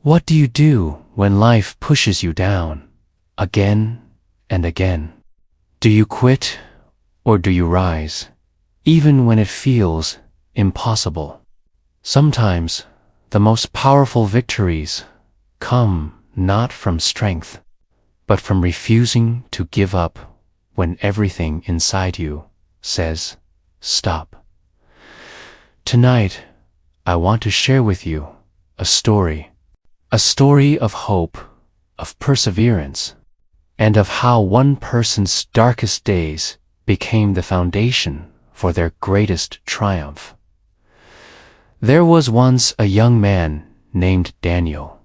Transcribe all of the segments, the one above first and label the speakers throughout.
Speaker 1: What do you do when life pushes you down, again and again? Do you quit or do you rise, even when it feels impossible? Sometimes the most powerful victories come not from strength, but from refusing to give up when everything inside you says, stop. Tonight, I want to share with you a story of hope, of perseverance, and of how one person's darkest days became the foundation for their greatest triumph. There was once a young man named Daniel.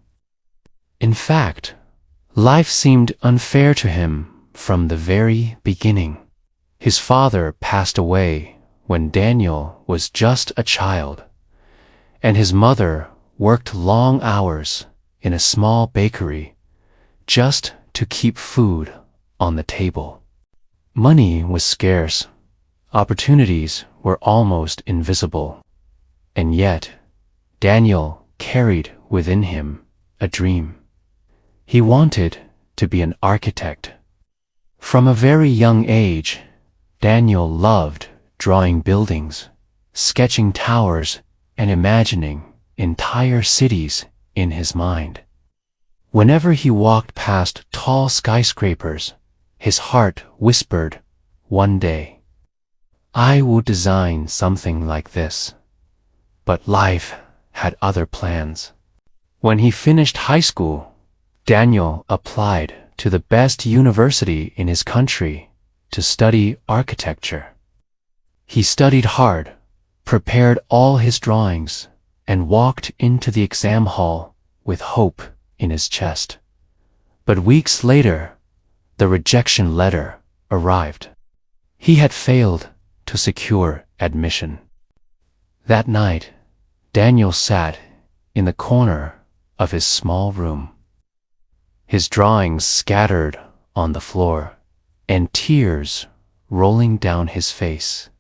Speaker 1: In fact, life seemed unfair to him from the very beginning. His father passed away when Daniel was just a child, and his mother worked long hours in a small bakery just to keep food on the table. Money was scarce, opportunities were almost invisible, and yet Daniel carried within him a dream. He wanted to be an architect. From a very young age, Daniel loved drawing buildings, sketching towers, and imagining entire cities in his mind. Whenever he walked past tall skyscrapers, his heart whispered, one day, I will design something like this. But life had other plans. When he finished high school, Daniel applied to the best university in his country to study architecture. He studied hard, prepared all his drawings, and walked into the exam hall with hope in his chest. But weeks later, the rejection letter arrived. He had failed to secure admission. That night, Daniel sat in the corner of his small room, his drawings scattered on the floor, and tears rolling down his face.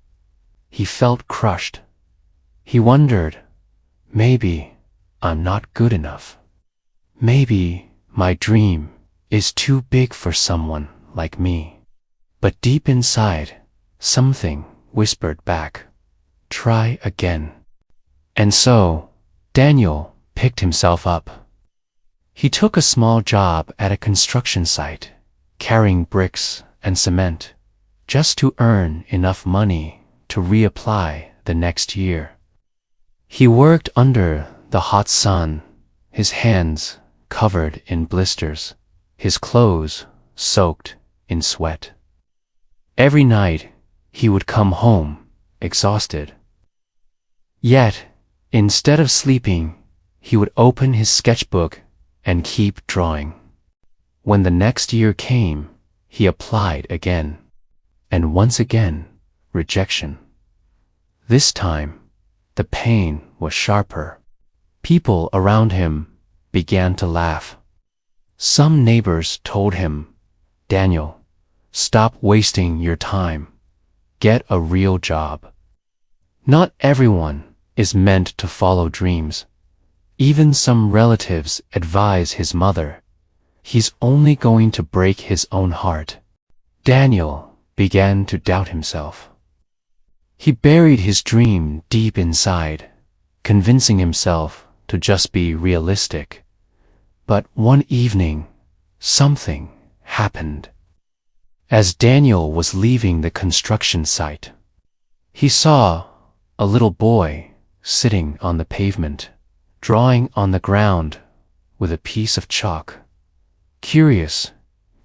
Speaker 1: He felt crushed. He wondered, maybe I'm not good enough. Maybe my dream is too big for someone like me. But deep inside, something whispered back, try again. And so, Daniel picked himself up. He took a small job at a construction site, carrying bricks and cement, just to earn enough money to reapply the next year. He worked under the hot sun, his hands covered in blisters, his clothes soaked in sweat. Every night, he would come home exhausted. Yet, instead of sleeping, he would open his sketchbook and keep drawing. When the next year came, he applied again, and once again, rejection. This time, the pain was sharper. People around him began to laugh. Some neighbors told him, Daniel, stop wasting your time. Get a real job. Not everyone is meant to follow dreams. Even some relatives advise his mother, he's only going to break his own heart. Daniel began to doubt himself. He buried his dream deep inside, convincing himself to just be realistic. But one evening, something happened. As Daniel was leaving the construction site, he saw a little boy sitting on the pavement, drawing on the ground with a piece of chalk. Curious,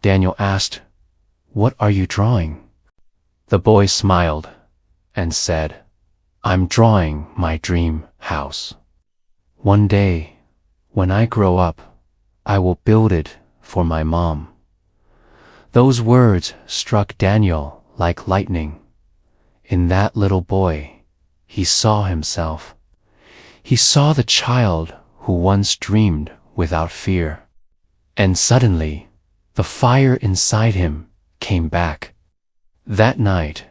Speaker 1: Daniel asked, "What are you drawing?" The boy smiled and said, "I'm drawing my dream house. One day, when I grow up, I will build it for my mom." Those words struck Daniel like lightning. In that little boy, he saw himself. He saw the child who once dreamed without fear. And suddenly, the fire inside him came back. That night,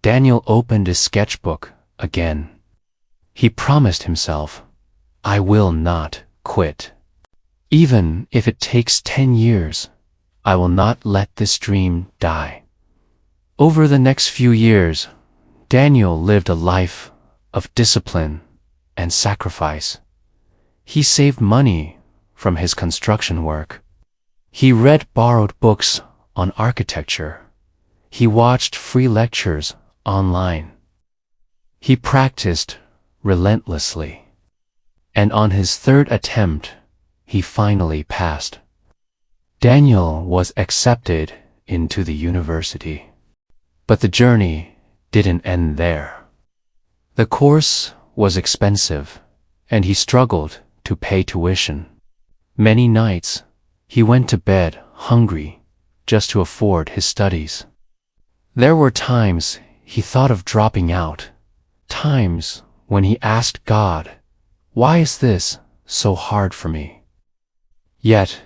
Speaker 1: Daniel opened his sketchbook again. He promised himself, "I will not quit." Even if it takes 10 years, I will not let this dream die. Over the next few years, Daniel lived a life of discipline and sacrifice. He saved money from his construction work. He read borrowed books on architecture. He watched free lectures online. He practiced relentlessly. And on his third attempt, he finally passed. Daniel was accepted into the university. But the journey didn't end there. The course was expensive, and he struggled to pay tuition. Many nights, he went to bed hungry just to afford his studies. There were times he thought of dropping out, times when he asked God, "Why is this so hard for me?" Yet,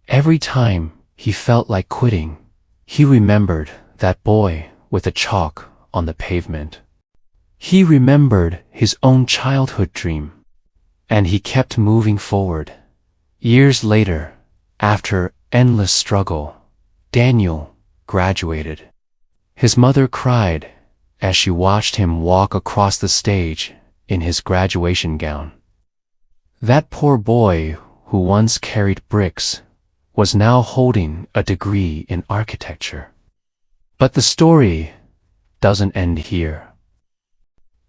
Speaker 1: every time he felt like quitting, he remembered that boy with the chalk on the pavement. He remembered his own childhood dream, and he kept moving forward. Years later, after endless struggle, Daniel graduated. His mother cried as she watched him walk across the stage in his graduation gown. That poor boy who once carried bricks was now holding a degree in architecture. But the story doesn't end here.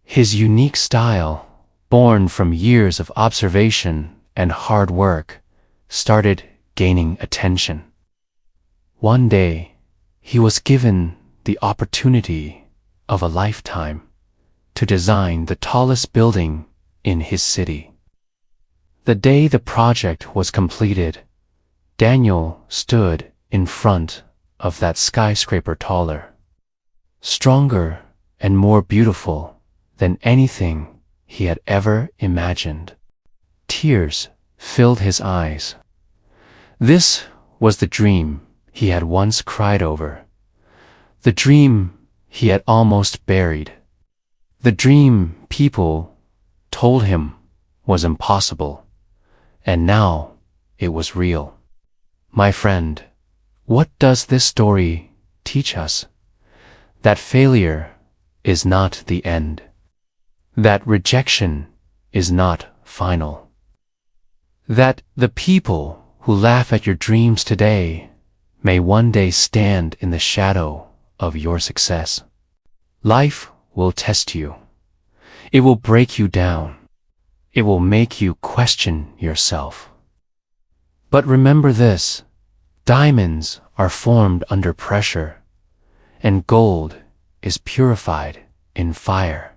Speaker 1: His unique style, born from years of observation and hard work, started gaining attention. One day, he was given the opportunity of a lifetime to design the tallest building in his city. The day the project was completed, Daniel stood in front of that skyscraper taller, stronger and more beautiful than anything he had ever imagined. Tears filled his eyes. This was the dream he had once cried over, the dream he had almost buried, the dream people told him was impossible, and now it was real. My friend, what does this story teach us? That failure is not the end. That rejection is not final. That the people who laugh at your dreams today may one day stand in the shadow of your success. Life will test you. It will break you down. It will make you question yourself. But remember this: diamonds are formed under pressure, and gold is purified in fire.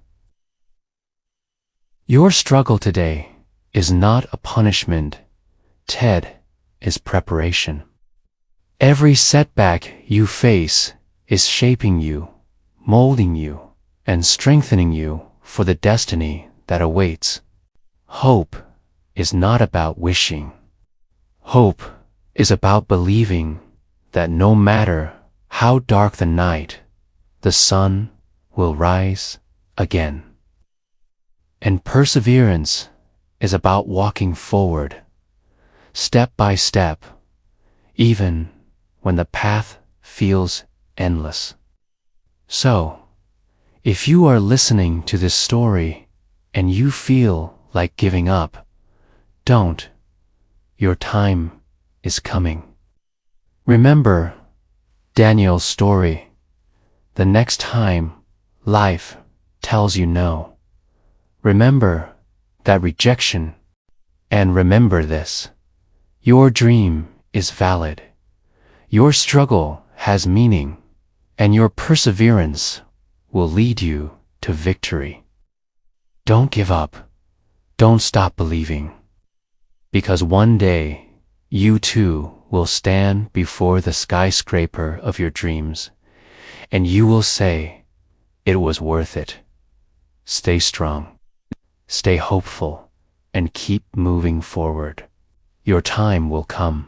Speaker 1: Your struggle today is not a punishment. Ted is preparation. Every setback you face is shaping you, molding you, and strengthening you for the destiny that awaits. Hope is not about wishing. Hope is about believing that no matter how dark the night, the sun will rise again. And perseverance is about walking forward, step by step, even when the path feels endless. So, if you are listening to this story and you feel like giving up, don't. Your time is coming. Remember Daniel's story. The next time life tells you no, remember that rejection, and remember this: your dream is valid, your struggle has meaning, and your perseverance will lead you to victory. Don't give up. Don't stop believing. Because one day, you too will stand before the skyscraper of your dreams, and you will say, "It was worth it." Stay strong, stay hopeful, and keep moving forward. Your time will come.